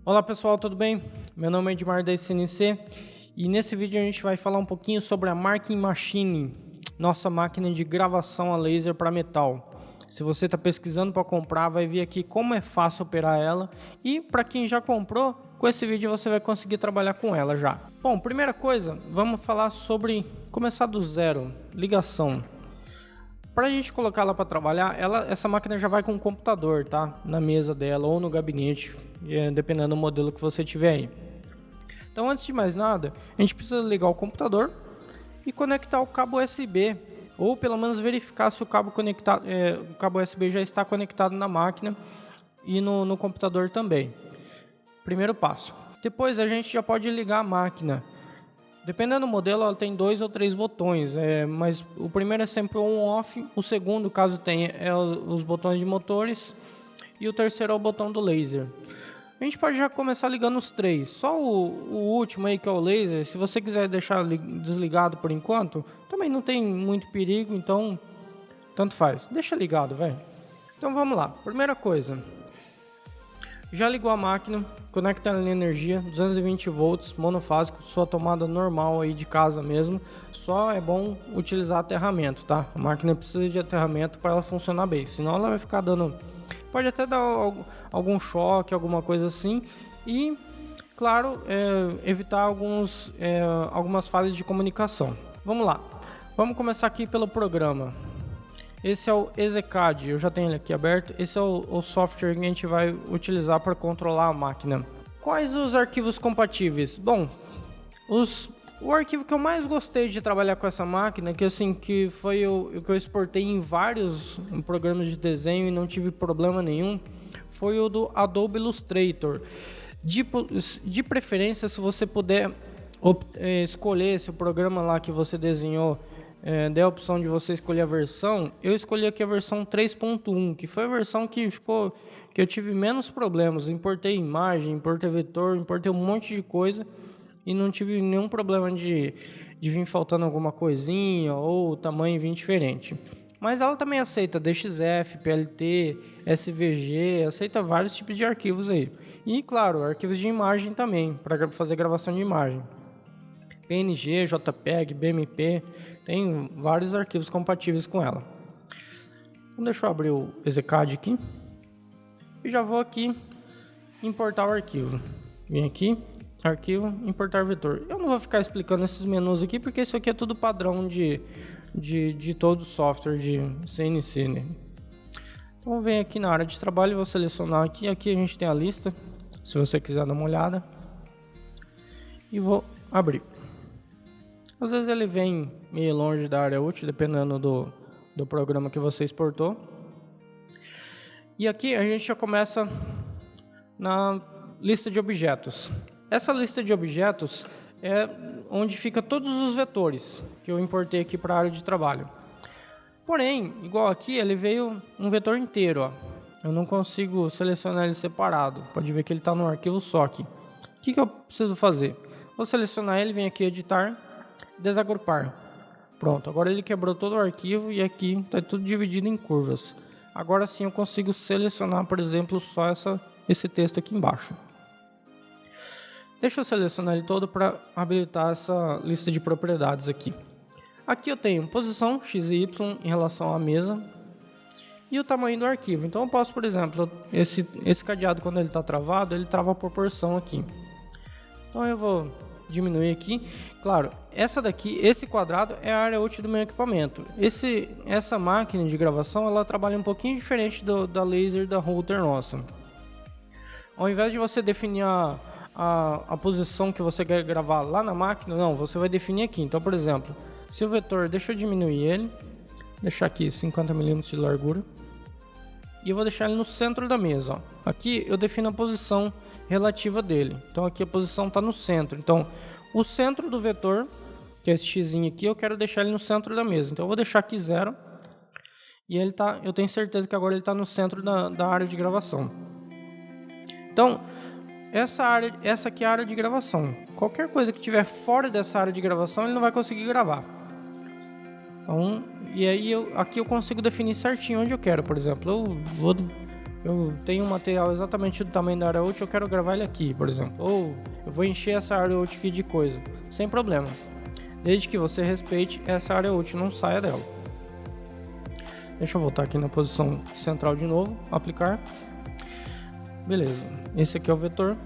Olá pessoal, tudo bem? Meu nome é Edmar da SNC e nesse vídeo a gente vai falar um pouquinho sobre a Marking Machine, nossa máquina de gravação a laser para metal. Se você está pesquisando para comprar, vai ver aqui como é fácil operar ela, e para quem já comprou, com esse vídeo você vai conseguir trabalhar com ela já. Bom, primeira coisa, vamos falar sobre começar do zero, ligação. Para a gente colocar ela para trabalhar, essa máquina já vai com um computador, tá? Na mesa dela ou no gabinete, dependendo do modelo que você tiver aí. Então, antes de mais nada, a gente precisa ligar o computador e conectar o cabo USB, ou pelo menos verificar se o cabo USB já está conectado na máquina e no computador também. Primeiro passo. Depois a gente já pode ligar a máquina. Dependendo do modelo, ela tem 2 ou 3 botões, mas o primeiro é sempre on-off, o segundo, caso tenha, é os botões de motores, e o terceiro é o botão do laser. A gente pode já começar ligando os três, só o último aí, que é o laser, se você quiser deixar desligado por enquanto, também não tem muito perigo, então tanto faz, deixa ligado, velho. Então vamos lá, primeira coisa, já ligou a máquina, conecta ela em energia, 220 volts, monofásico, sua tomada normal aí de casa mesmo. Só é bom utilizar aterramento, tá? A máquina precisa de aterramento para ela funcionar bem, senão ela vai ficar dando... Pode até dar algum choque, alguma coisa assim. E, claro, evitar algumas falhas de comunicação. Vamos lá, vamos começar aqui pelo programa. Esse é o EZCAD, eu já tenho ele aqui aberto. Esse é o software que a gente vai utilizar para controlar a máquina. Quais os arquivos compatíveis? Bom, o arquivo que eu mais gostei de trabalhar com essa máquina, que foi o que eu exportei em vários programas de desenho e não tive problema nenhum, foi o do Adobe Illustrator. De preferência, se você puder escolher se o programa lá que você desenhou der a opção de você escolher a versão, eu escolhi aqui a versão 3.1, que foi a versão que eu tive menos problemas. Importei imagem, importei vetor, importei um monte de coisa e não tive nenhum problema de vir faltando alguma coisinha ou o tamanho vir diferente. Mas ela também aceita DXF, PLT, SVG, aceita vários tipos de arquivos aí. E claro, arquivos de imagem também, para fazer gravação de imagem. PNG, JPEG, BMP, tem vários arquivos compatíveis com ela. Então deixa eu abrir o EZCAD aqui e já vou aqui importar o arquivo. Vem aqui, arquivo, importar vetor. Eu não vou ficar explicando esses menus aqui porque isso aqui é tudo padrão de todo o software de CNC, né? Então vem aqui na área de trabalho e vou selecionar aqui. Aqui a gente tem a lista, se você quiser dar uma olhada. E vou abrir. Às vezes ele vem meio longe da área útil, dependendo do programa que você exportou. E aqui a gente já começa na lista de objetos. Essa lista de objetos é onde fica todos os vetores que eu importei aqui para a área de trabalho. Porém, igual aqui, ele veio um vetor inteiro, ó. Eu não consigo selecionar ele separado. Pode ver que ele está no arquivo só aqui. O que eu preciso fazer? Vou selecionar ele, vem aqui editar, desagrupar. Pronto, agora ele quebrou todo o arquivo e aqui está tudo dividido em curvas. Agora sim eu consigo selecionar, por exemplo, só esse texto aqui embaixo. Deixa eu selecionar ele todo para habilitar essa lista de propriedades aqui. Aqui eu tenho posição x e y em relação à mesa e o tamanho do arquivo. Então eu posso, por exemplo, esse cadeado, quando ele está travado, ele trava a proporção aqui. Então eu vou diminuir aqui. Claro, esse quadrado é a área útil do meu equipamento. Essa máquina de gravação, ela trabalha um pouquinho diferente da laser da router nossa. Ao invés de você definir a posição que você quer gravar lá na máquina, não, você vai definir aqui. Então, por exemplo, se o vetor, deixa eu diminuir ele, deixar aqui 50 mm de largura, e eu vou deixar ele no centro da mesa, ó. Aqui eu defino a posição relativa dele. Então aqui a posição está no centro. Então o centro do vetor, que é esse x aqui, eu quero deixar ele no centro da mesa. Então eu vou deixar aqui 0. E eu tenho certeza que agora ele está no centro da área de gravação. Então essa aqui é a área de gravação. Qualquer coisa que tiver fora dessa área de gravação, ele não vai conseguir gravar. Então, e aí aqui eu consigo definir certinho onde eu quero. Por exemplo, eu vou eu tenho um material exatamente do tamanho da área útil, eu quero gravar ele aqui, por exemplo. Ou eu vou encher essa área útil aqui de coisa, sem problema. Desde que você respeite essa área útil, não saia dela. Deixa eu voltar aqui na posição central de novo, aplicar. Beleza, esse aqui é o vetor.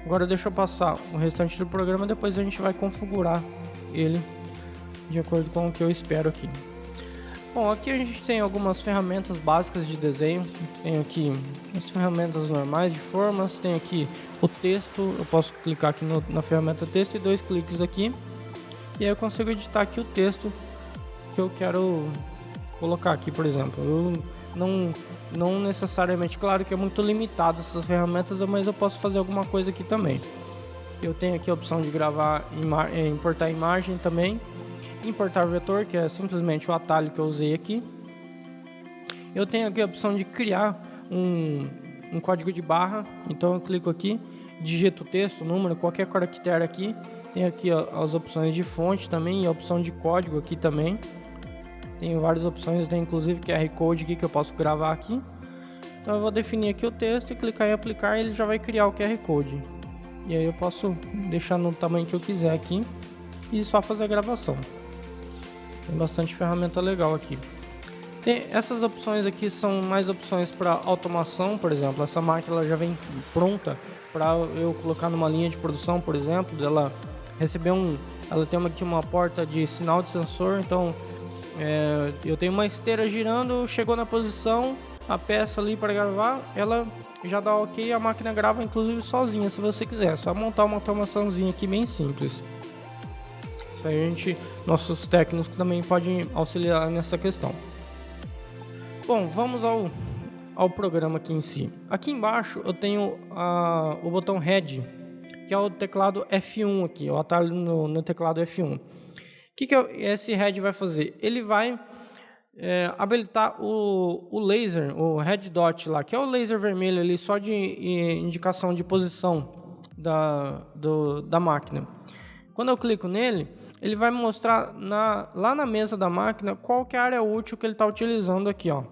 Agora deixa eu passar o restante do programa, depois a gente vai configurar ele de acordo com o que eu espero aqui. Bom, aqui a gente tem algumas ferramentas básicas de desenho. Tem aqui as ferramentas normais de formas, tem aqui o texto. Eu posso clicar aqui na ferramenta texto e 2 cliques aqui. E aí eu consigo editar aqui o texto que eu quero colocar aqui, por exemplo. Eu não necessariamente, claro que é muito limitado essas ferramentas, mas eu posso fazer alguma coisa aqui também. Eu tenho aqui a opção de gravar, importar imagem também. Importar vetor, que é simplesmente o atalho que eu usei aqui. Eu tenho aqui a opção de criar um código de barra. Então eu clico aqui, digito o texto, número, qualquer caractere aqui. Tem aqui as opções de fonte também e a opção de código aqui também. Tem várias opções, tem inclusive QR Code aqui que eu posso gravar aqui. Então eu vou definir aqui o texto e clicar em aplicar e ele já vai criar o QR Code. E aí eu posso deixar no tamanho que eu quiser aqui e só fazer a gravação. Tem bastante ferramenta legal aqui. Essas opções aqui são mais opções para automação, por exemplo. Essa máquina ela já vem pronta para eu colocar numa linha de produção, por exemplo. Ela receber ela tem aqui uma porta de sinal de sensor, então eu tenho uma esteira girando, chegou na posição, a peça ali para gravar, ela já dá ok, a máquina grava inclusive sozinha, se você quiser. É só montar uma automaçãozinha aqui bem simples. Isso aí nossos técnicos também podem auxiliar nessa questão. Bom, vamos ao programa aqui em si. Aqui embaixo eu tenho o botão Head, que é o teclado F1 aqui, o atalho no teclado F1. O que esse Head vai fazer? Ele vai habilitar o laser, o Red Dot lá, que é o laser vermelho ali, só de indicação de posição da máquina. Quando eu clico nele, ele vai me mostrar lá na mesa da máquina qual que é a área útil que ele está utilizando aqui, ó.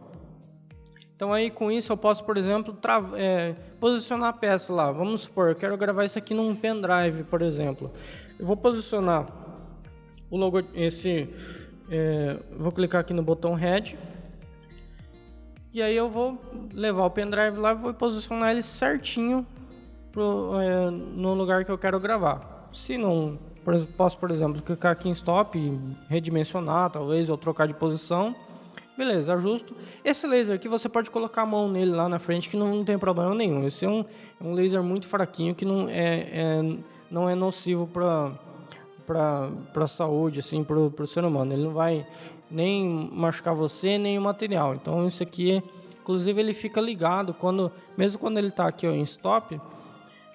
Então aí com isso eu posso, por exemplo, posicionar a peça lá. Vamos supor, eu quero gravar isso aqui num pendrive, por exemplo. Eu vou posicionar o logo, vou clicar aqui no botão Head. E aí eu vou levar o pendrive lá e vou posicionar ele certinho no lugar que eu quero gravar. Se não, posso, por exemplo, clicar aqui em Stop, redimensionar talvez, ou trocar de posição. Beleza, ajusto. Esse laser aqui você pode colocar a mão nele lá na frente que não tem problema nenhum. Esse é um laser muito fraquinho que não é nocivo para a saúde, assim, para o ser humano. Ele não vai nem machucar você, nem o material. Então isso aqui, inclusive ele fica ligado, mesmo quando ele está aqui em Stop,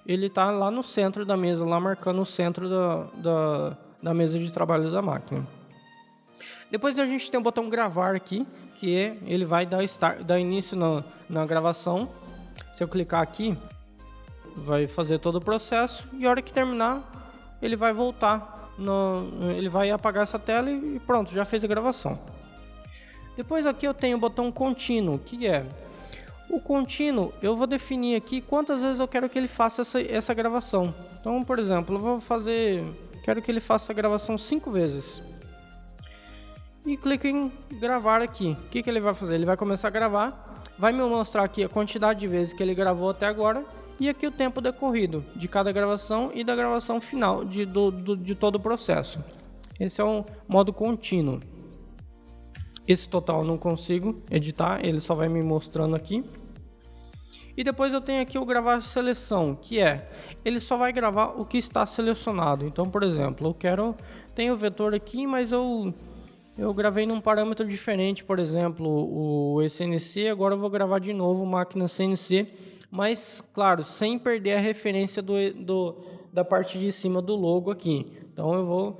ele está lá no centro da mesa, lá marcando o centro da mesa de trabalho da máquina. Depois a gente tem o botão gravar aqui, que ele vai dar início na gravação. Se eu clicar aqui, vai fazer todo o processo e a hora que terminar, ele vai voltar, ele vai apagar essa tela e pronto, já fez a gravação. Depois aqui eu tenho o botão contínuo, que é o contínuo. Eu vou definir aqui quantas vezes eu quero que ele faça essa gravação. Então, por exemplo, quero que ele faça a gravação 5 vezes. E clico em gravar aqui. O que ele vai fazer? Ele vai começar a gravar, vai me mostrar aqui a quantidade de vezes que ele gravou até agora e aqui o tempo decorrido de cada gravação e da gravação final de todo o processo. Esse é o modo contínuo. Esse total eu não consigo editar, ele só vai me mostrando aqui. E depois eu tenho aqui o gravar seleção, que ele só vai gravar o que está selecionado. Então, por exemplo, tenho o vetor aqui, mas eu gravei num parâmetro diferente, por exemplo, o CNC, agora eu vou gravar de novo máquina CNC, mas, claro, sem perder a referência da parte de cima do logo aqui. Então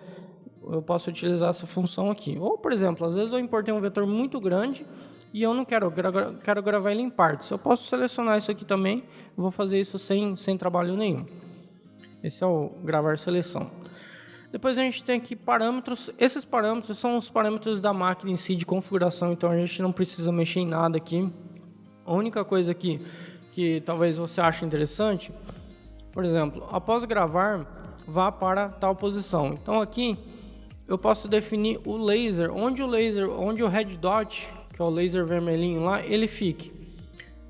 eu posso utilizar essa função aqui. Ou, por exemplo, às vezes eu importei um vetor muito grande e eu não quero gravar ele em partes. Eu posso selecionar isso aqui também, vou fazer isso sem trabalho nenhum. Esse é o gravar seleção. Depois a gente tem aqui parâmetros. Esses parâmetros são os parâmetros da máquina em si de configuração, então a gente não precisa mexer em nada aqui. A única coisa aqui que talvez você ache interessante, por exemplo, após gravar, vá para tal posição. Então aqui eu posso definir o laser, onde o red dot, que é o laser vermelhinho lá, ele fique.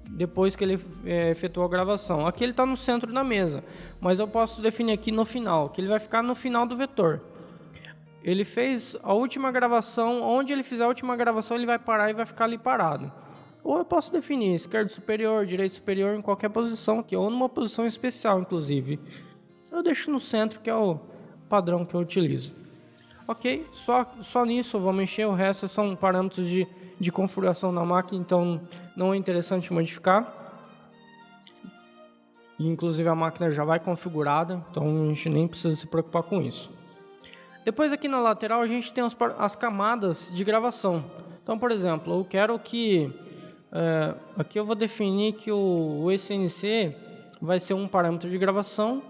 Depois que ele efetuou a gravação. Aqui ele está no centro da mesa, mas eu posso definir aqui no final, que ele vai ficar no final do vetor. Ele fez a última gravação, onde ele fizer a última gravação ele vai parar e vai ficar ali parado. Ou eu posso definir esquerdo superior, direito superior, em qualquer posição aqui, ou numa posição especial inclusive. Eu deixo no centro, que é o padrão que eu utilizo. Ok, só nisso eu vou mexer, o resto são parâmetros de configuração da máquina, então não é interessante modificar. E, inclusive a máquina já vai configurada, então a gente nem precisa se preocupar com isso. Depois aqui na lateral a gente tem as camadas de gravação. Então, por exemplo, eu quero que... aqui eu vou definir que o SNC vai ser um parâmetro de gravação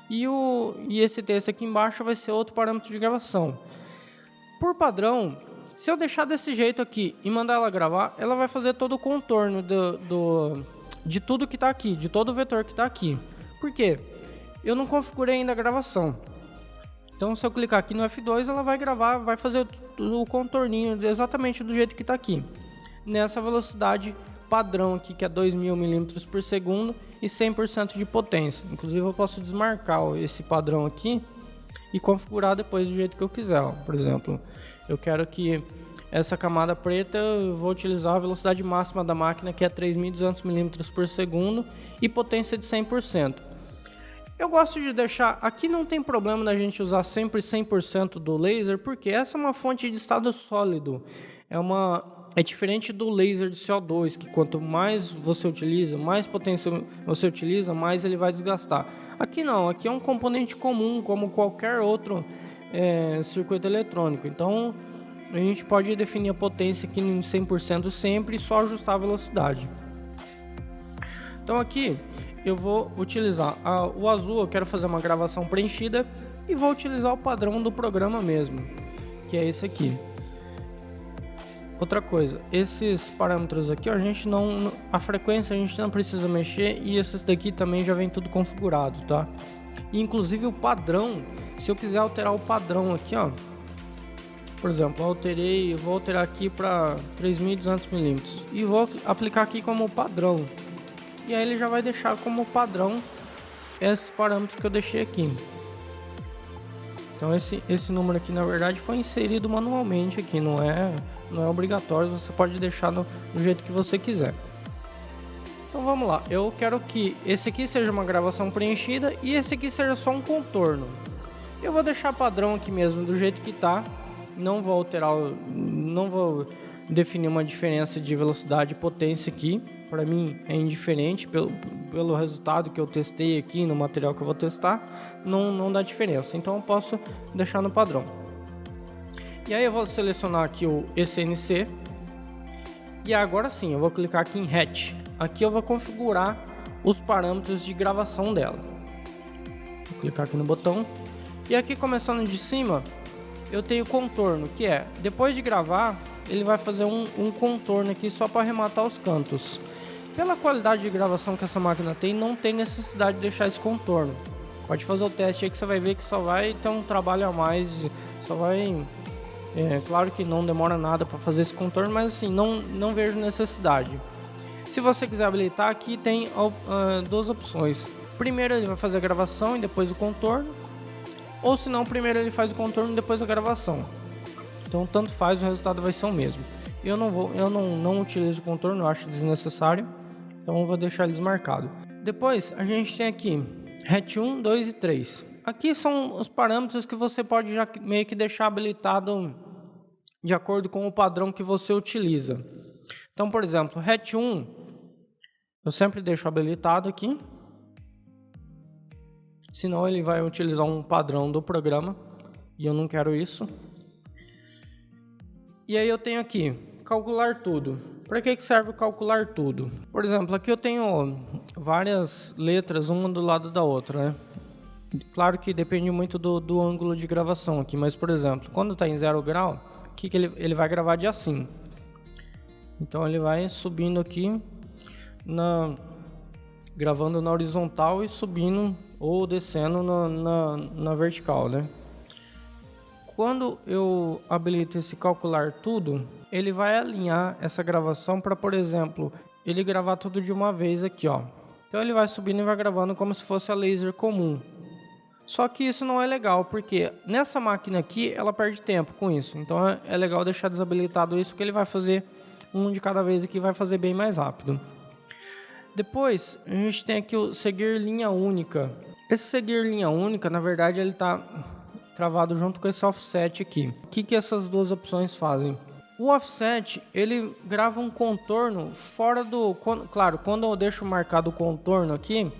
e esse texto aqui embaixo vai ser outro parâmetro de gravação. Por padrão, se eu deixar desse jeito aqui e mandar ela gravar, ela vai fazer todo o contorno de tudo que está aqui, de todo o vetor que está aqui. Por quê? Eu não configurei ainda a gravação. Então, se eu clicar aqui no F2, ela vai gravar, vai fazer o contorninho exatamente do jeito que está aqui. Nessa velocidade padrão aqui, que é 2000 mm por segundo e 100% de potência. Inclusive, eu posso desmarcar esse padrão aqui e configurar depois do jeito que eu quiser. Por exemplo, eu quero que essa camada preta, eu vou utilizar a velocidade máxima da máquina, que é 3.200 mm por segundo e potência de 100%. Eu gosto de deixar, aqui não tem problema da gente usar sempre 100% do laser, porque essa é uma fonte de estado sólido. É diferente do laser de CO2, que quanto mais você utiliza, mais potência você utiliza, mais ele vai desgastar. Aqui não, aqui é um componente comum, como qualquer outro circuito eletrônico. Então, a gente pode definir a potência aqui em 100% sempre e só ajustar a velocidade. Então aqui eu vou utilizar o azul, eu quero fazer uma gravação preenchida e vou utilizar o padrão do programa mesmo, que é esse aqui. Outra coisa, esses parâmetros aqui, a frequência a gente não precisa mexer e esses daqui também já vem tudo configurado, tá? E, inclusive o padrão, se eu quiser alterar o padrão aqui, ó, por exemplo, eu vou alterar aqui para 3.200 mm e vou aplicar aqui como padrão. E aí ele já vai deixar como padrão esse parâmetro que eu deixei aqui. Então esse número aqui na verdade foi inserido manualmente aqui, não é obrigatório, você pode deixar do jeito que você quiser. Então vamos lá, eu quero que esse aqui seja uma gravação preenchida e esse aqui seja só um contorno. Eu vou deixar padrão aqui mesmo do jeito que tá, não vou alterar, não vou definir uma diferença de velocidade e potência aqui. Para mim é indiferente, pelo resultado que eu testei aqui no material que eu vou testar, não dá diferença, então eu posso deixar no padrão. E aí eu vou selecionar aqui o SNC e agora sim eu vou clicar aqui em Hatch. Aqui eu vou configurar os parâmetros de gravação dela. Vou clicar aqui no botão e aqui, começando de cima, eu tenho contorno, que é, depois de gravar, ele vai fazer um contorno aqui só para arrematar os cantos. Pela qualidade de gravação que essa máquina tem, não tem necessidade de deixar esse contorno. Pode fazer o teste aí que você vai ver que só vai ter um trabalho a mais, só vai... claro que não demora nada para fazer esse contorno, mas assim, não vejo necessidade. Se você quiser habilitar, aqui tem duas opções. Primeiro ele vai fazer a gravação e depois o contorno, ou se não, primeiro ele faz o contorno e depois a gravação. Então tanto faz, o resultado vai ser o mesmo. Eu não utilizo o contorno, eu acho desnecessário, então eu vou deixar eles marcados. Depois a gente tem aqui Hatch 1, 2 e 3. Aqui são os parâmetros que você pode já meio que deixar habilitado de acordo com o padrão que você utiliza. Então, por exemplo, Hatch 1 eu sempre deixo habilitado aqui, senão ele vai utilizar um padrão do programa e eu não quero isso. E aí eu tenho aqui calcular tudo. Para que serve o calcular tudo? Por exemplo, aqui eu tenho várias letras, uma do lado da outra, né? Claro que depende muito do ângulo de gravação aqui, mas por exemplo, quando está em 0 grau, aqui que ele vai gravar de assim. Então ele vai subindo aqui. gravando na horizontal e subindo ou descendo na vertical, né? Quando eu habilito esse calcular tudo, ele vai alinhar essa gravação para, por exemplo, ele gravar tudo de uma vez aqui, ó. Então ele vai subindo e vai gravando como se fosse a laser comum. Só que isso não é legal, porque nessa máquina aqui, ela perde tempo com isso. Então é legal deixar desabilitado isso, que ele vai fazer um de cada vez aqui, vai fazer bem mais rápido. Depois, a gente tem aqui o seguir linha única. Esse seguir linha única, na verdade, ele está travado junto com esse offset aqui. O que essas duas opções fazem? O offset, ele grava um contorno fora do... Claro, quando eu deixo marcado o contorno aqui,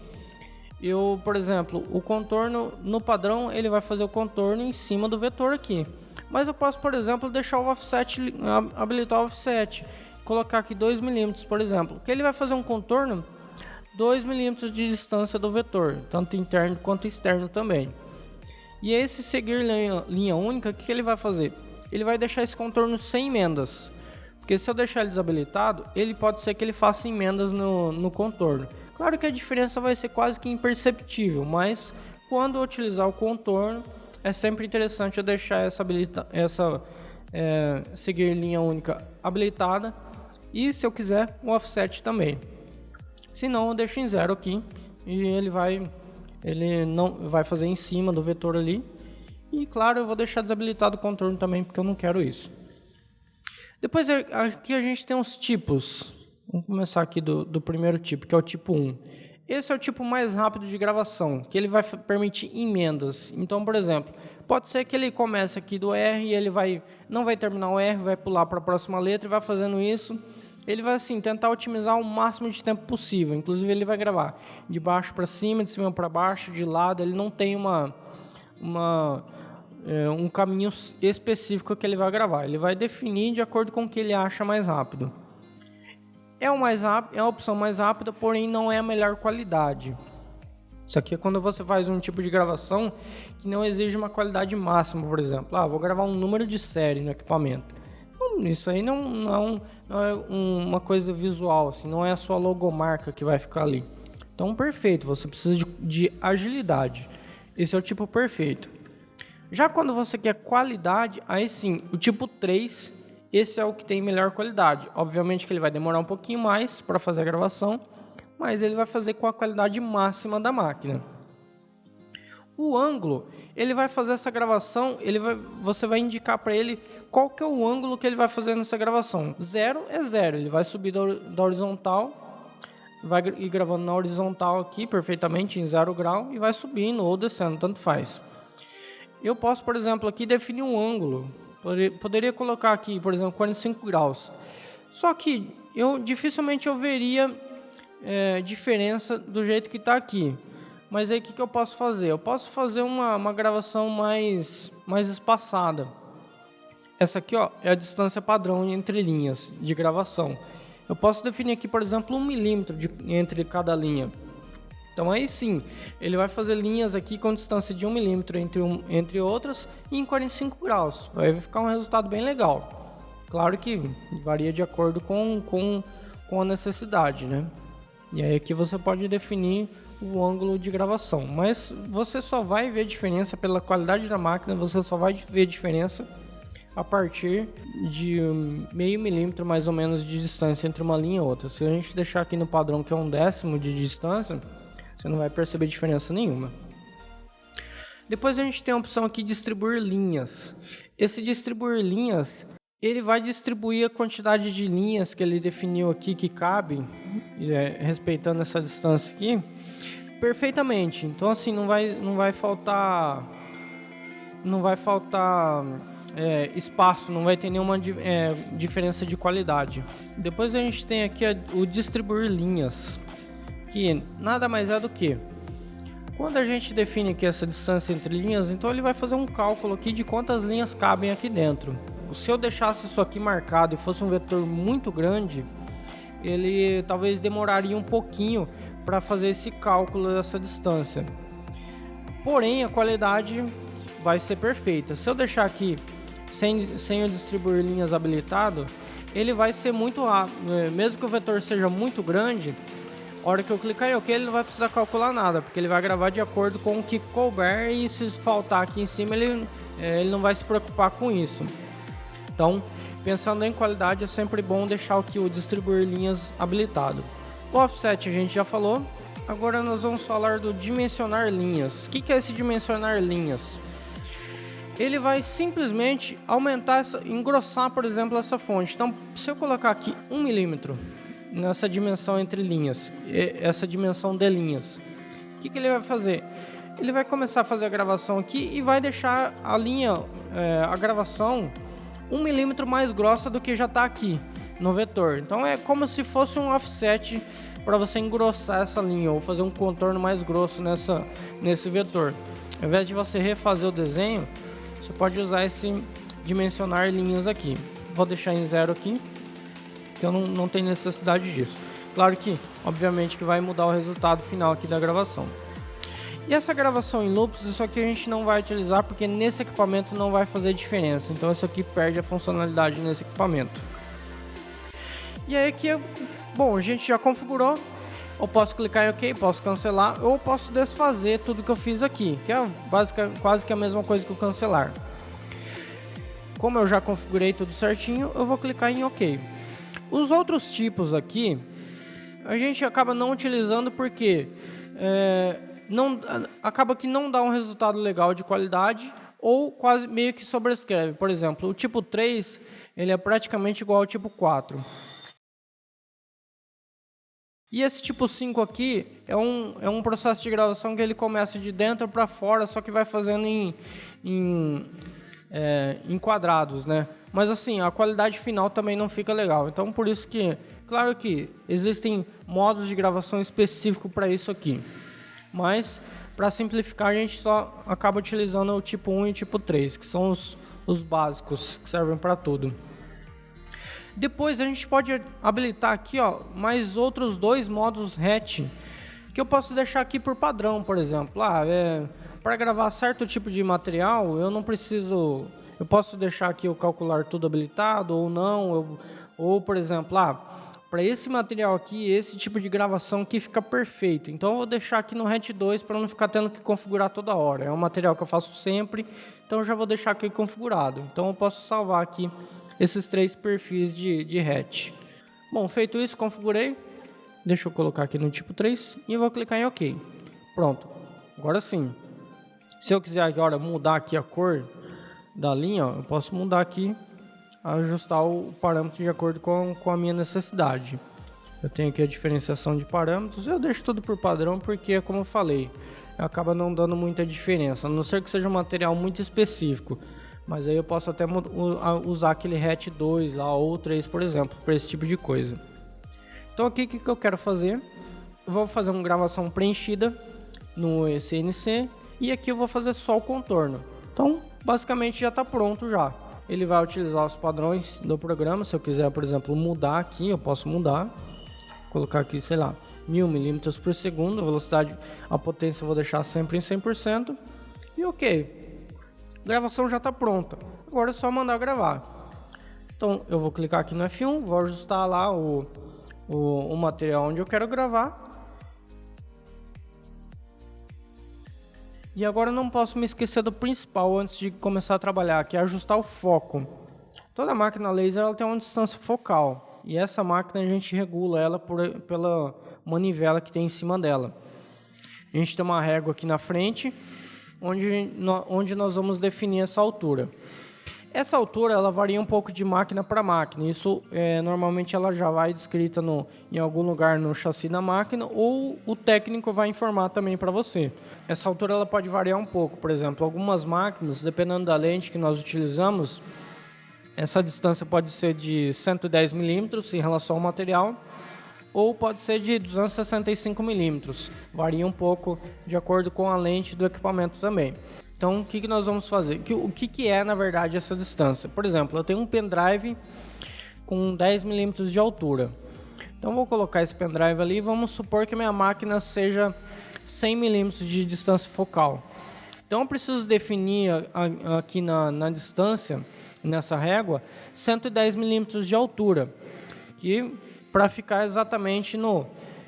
por exemplo, o contorno no padrão, ele vai fazer o contorno em cima do vetor aqui. Mas eu posso, por exemplo, deixar o offset, habilitar o offset, colocar aqui 2 mm, por exemplo, que ele vai fazer um contorno 2 mm de distância do vetor, tanto interno quanto externo também. E esse seguir linha única, o que ele vai fazer? Ele vai deixar esse contorno sem emendas, porque se eu deixar ele desabilitado, ele pode ser que ele faça emendas no contorno. Claro que a diferença vai ser quase que imperceptível, mas quando eu utilizar o contorno, é sempre interessante eu deixar essa seguir linha única habilitada, e se eu quiser, o offset também. Se não, eu deixo em 0 aqui e ele não vai fazer em cima do vetor ali. E claro, eu vou deixar desabilitado o contorno também, porque eu não quero isso. Depois aqui a gente tem os tipos. Vamos começar aqui do primeiro tipo, que é o tipo 1. Esse é o tipo mais rápido de gravação, que ele vai permitir emendas. Então, por exemplo, pode ser que ele comece aqui do R e ele não vai terminar o R, vai pular para a próxima letra e vai fazendo isso. Ele vai assim tentar otimizar o máximo de tempo possível. Inclusive ele vai gravar de baixo para cima, de cima para baixo, de lado. Ele não tem um caminho específico que ele vai gravar. Ele vai definir de acordo com o que ele acha mais rápido. É a opção mais rápida, porém não é a melhor qualidade. Isso aqui é quando você faz um tipo de gravação que não exige uma qualidade máxima, por exemplo. Vou gravar um número de série no equipamento. Isso aí não é uma coisa visual, assim, não é a sua logomarca que vai ficar ali. Então, perfeito, você precisa de agilidade. Esse é o tipo perfeito. Já quando você quer qualidade, aí sim, o tipo 3, esse é o que tem melhor qualidade. Obviamente que ele vai demorar um pouquinho mais para fazer a gravação, mas ele vai fazer com a qualidade máxima da máquina. O ângulo, ele vai fazer essa gravação, você vai indicar para ele qual que é o ângulo que ele vai fazer nessa gravação. 0 é 0, ele vai subir da horizontal, vai ir gravando na horizontal aqui perfeitamente em 0 grau e vai subindo ou descendo, tanto faz. Eu posso, por exemplo, aqui definir um ângulo. Poderia colocar aqui, por exemplo, 45 graus. Só que dificilmente eu veria diferença do jeito que está aqui. Mas aí o que eu posso fazer? Eu posso fazer uma gravação mais espaçada. Essa aqui, ó, é a distância padrão entre linhas de gravação. Eu posso definir aqui, por exemplo, 1 milímetro entre cada linha. Então aí sim, ele vai fazer linhas aqui com distância de 1 milímetro entre outras e em 45 graus. Vai ficar um resultado bem legal. Claro que varia de acordo com a necessidade, né? E aí aqui você pode definir o ângulo de gravação. Mas você só vai ver diferença pela qualidade da máquina, você só vai ver diferença a partir de meio milímetro mais ou menos de distância entre uma linha e outra. Se a gente deixar aqui no padrão que é 1/10 de distância, você não vai perceber diferença nenhuma. Depois a gente tem a opção aqui de distribuir linhas. Esse distribuir linhas, ele vai distribuir a quantidade de linhas que ele definiu aqui que cabe, respeitando essa distância aqui, perfeitamente. Então assim, não vai faltar espaço, não vai ter nenhuma diferença de qualidade. Depois a gente tem aqui o distribuir linhas, que nada mais é do que quando a gente define aqui essa distância entre linhas, então ele vai fazer um cálculo aqui de quantas linhas cabem aqui dentro. Se eu deixasse isso aqui marcado e fosse um vetor muito grande, ele talvez demoraria um pouquinho para fazer esse cálculo dessa distância. Porém, a qualidade vai ser perfeita. Se eu deixar aqui sem o distribuir linhas habilitado, ele vai ser muito rápido. Mesmo que o vetor seja muito grande, A hora que eu clicar em OK, ele não vai precisar calcular nada, porque ele vai gravar de acordo com o que couber, e se faltar aqui em cima, ele não vai se preocupar com isso. Então, pensando em qualidade, é sempre bom deixar aqui o distribuir linhas habilitado. O offset a gente já falou. Agora nós vamos falar do dimensionar linhas. O que é esse dimensionar linhas? Ele vai simplesmente aumentar, engrossar, por exemplo, essa fonte. Então, se eu colocar aqui 1 milímetro nessa dimensão entre linhas, essa dimensão de linhas, o que ele vai fazer? Ele vai começar a fazer a gravação aqui e vai deixar a linha, a gravação 1 milímetro mais grossa do que já está aqui no vetor. Então é como se fosse um offset para você engrossar essa linha ou fazer um contorno mais grosso nesse vetor. Ao invés de você refazer o desenho, você pode usar esse dimensionar linhas aqui. Vou deixar em 0 aqui, que eu não tenho necessidade disso. Claro que, obviamente, que vai mudar o resultado final aqui da gravação. E essa gravação em loops, isso aqui a gente não vai utilizar porque nesse equipamento não vai fazer diferença. Então isso aqui perde a funcionalidade nesse equipamento. E aí aqui, bom, a gente já configurou. Eu posso clicar em OK, posso cancelar, ou posso desfazer tudo que eu fiz aqui, que é quase que a mesma coisa que o cancelar. Como eu já configurei tudo certinho, eu vou clicar em OK. Os outros tipos aqui, a gente acaba não utilizando porque acaba que não dá um resultado legal de qualidade, ou quase meio que sobrescreve. Por exemplo, o tipo 3, ele é praticamente igual ao tipo 4. E esse tipo 5 aqui é um processo de gravação que ele começa de dentro para fora, só que vai fazendo em quadrados, né? Mas assim, a qualidade final também não fica legal. Então por isso que, claro que existem modos de gravação específicos para isso aqui. Mas, para simplificar, a gente só acaba utilizando o tipo 1 e o tipo 3, que são os básicos, que servem para tudo. Depois a gente pode habilitar aqui, ó, mais outros 2 modos hatch, que eu posso deixar aqui por padrão, por exemplo. Para gravar certo tipo de material, eu não preciso... Eu posso deixar aqui o calcular tudo habilitado ou não, ou por exemplo, para esse material aqui, esse tipo de gravação aqui fica perfeito. Então eu vou deixar aqui no hatch 2 para não ficar tendo que configurar toda hora. É um material que eu faço sempre, então eu já vou deixar aqui configurado. Então eu posso salvar aqui esses 3 perfis de hatch. Bom, feito isso, configurei. Deixa eu colocar aqui no tipo 3 e vou clicar em OK. Pronto. Agora sim. Se eu quiser agora mudar aqui a cor da linha, eu posso mudar aqui, ajustar o parâmetro de acordo com a minha necessidade. Eu tenho aqui a diferenciação de parâmetros. Eu deixo tudo por padrão porque, como eu falei, acaba não dando muita diferença, a não ser que seja um material muito específico. Mas aí eu posso até usar aquele hatch 2 lá, ou 3, por exemplo, para esse tipo de coisa. Então aqui o que eu quero fazer? Eu vou fazer uma gravação preenchida no CNC e aqui eu vou fazer só o contorno. Então basicamente já está pronto já. Ele vai utilizar os padrões do programa. Se eu quiser, por exemplo, mudar aqui, eu posso mudar. Colocar aqui, sei lá, 1000 milímetros por segundo. A velocidade, a potência eu vou deixar sempre em 100%. E OK. A gravação já está pronta. Agora é só mandar gravar. Então eu vou clicar aqui no F1, vou ajustar lá o material onde eu quero gravar. E agora não posso me esquecer do principal antes de começar a trabalhar, que é ajustar o foco. Toda máquina laser ela tem uma distância focal. E essa máquina a gente regula ela pela manivela que tem em cima dela. A gente tem uma régua aqui na frente, onde nós vamos definir essa altura. Essa altura ela varia um pouco de máquina para máquina. Isso normalmente ela já vai descrita em algum lugar no chassi da máquina, ou o técnico vai informar também para você. Essa altura ela pode variar um pouco. Por exemplo, algumas máquinas, dependendo da lente que nós utilizamos, essa distância pode ser de 110 milímetros em relação ao material, ou pode ser de 265 milímetros. Varia um pouco de acordo com a lente do equipamento também. Então, o que nós vamos fazer? O que é, na verdade, essa distância? Por exemplo, eu tenho um pendrive com 10 milímetros de altura. Então, vou colocar esse pendrive ali e vamos supor que a minha máquina seja 100 milímetros de distância focal. Então, eu preciso definir aqui na distância, nessa régua, 110 milímetros de altura, para ficar exatamente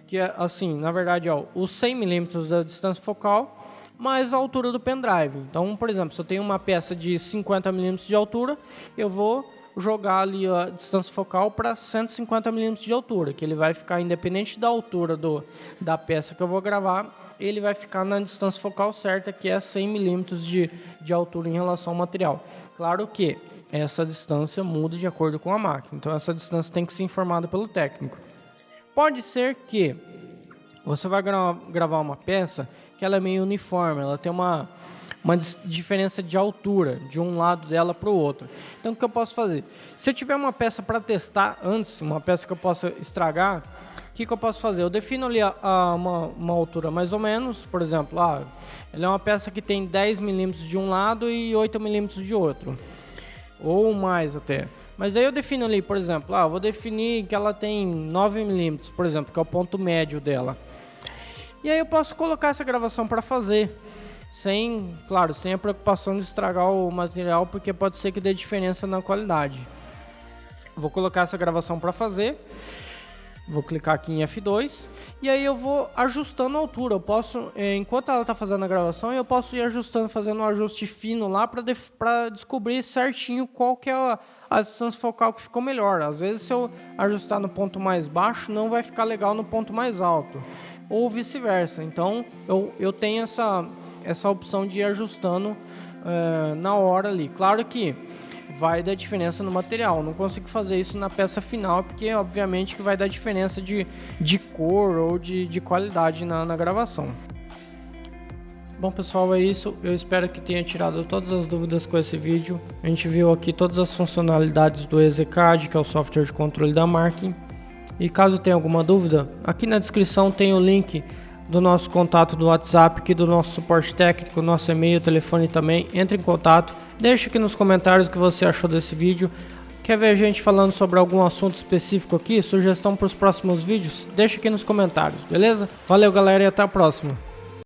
que é assim, na verdade, ó, os 100 milímetros da distância focal mais a altura do pendrive. Então, por exemplo, se eu tenho uma peça de 50 milímetros de altura, eu vou jogar ali a distância focal para 150 milímetros de altura, que ele vai ficar independente da altura da peça que eu vou gravar, ele vai ficar na distância focal certa, que é 100 milímetros de altura em relação ao material. Claro que essa distância muda de acordo com a máquina, então essa distância tem que ser informada pelo técnico. Pode ser que você vai gravar uma peça que ela é meio uniforme, ela tem uma diferença de altura de um lado dela para o outro. Então o que eu posso fazer? Se eu tiver uma peça para testar antes, uma peça que eu possa estragar, o que eu posso fazer? Eu defino ali uma altura mais ou menos, por exemplo, ela é uma peça que tem 10 milímetros de um lado e 8 milímetros de outro, ou mais até. Mas aí eu defino ali, por exemplo, vou definir que ela tem 9 milímetros, por exemplo, que é o ponto médio dela. E aí eu posso colocar essa gravação para fazer, sem a preocupação de estragar o material, porque pode ser que dê diferença na qualidade. Vou colocar essa gravação para fazer, vou clicar aqui em F2 e aí eu vou ajustando a altura. Eu posso, enquanto ela está fazendo a gravação, eu posso ir ajustando, fazendo um ajuste fino lá para descobrir certinho qual que é a distância focal que ficou melhor. Às vezes, se eu ajustar no ponto mais baixo, não vai ficar legal no ponto mais alto, ou vice-versa. Então eu tenho essa opção de ir ajustando na hora ali. Claro que vai dar diferença no material, não consigo fazer isso na peça final, porque obviamente que vai dar diferença de cor ou de qualidade na gravação. Bom pessoal, é isso, eu espero que tenha tirado todas as dúvidas com esse vídeo. A gente viu aqui todas as funcionalidades do EZCAD, que é o software de controle da Marking. E caso tenha alguma dúvida, aqui na descrição tem o link do nosso contato do WhatsApp, aqui do nosso suporte técnico, nosso e-mail, telefone também. Entre em contato, deixa aqui nos comentários o que você achou desse vídeo. Quer ver a gente falando sobre algum assunto específico aqui, sugestão para os próximos vídeos? Deixa aqui nos comentários, beleza? Valeu galera e até a próxima!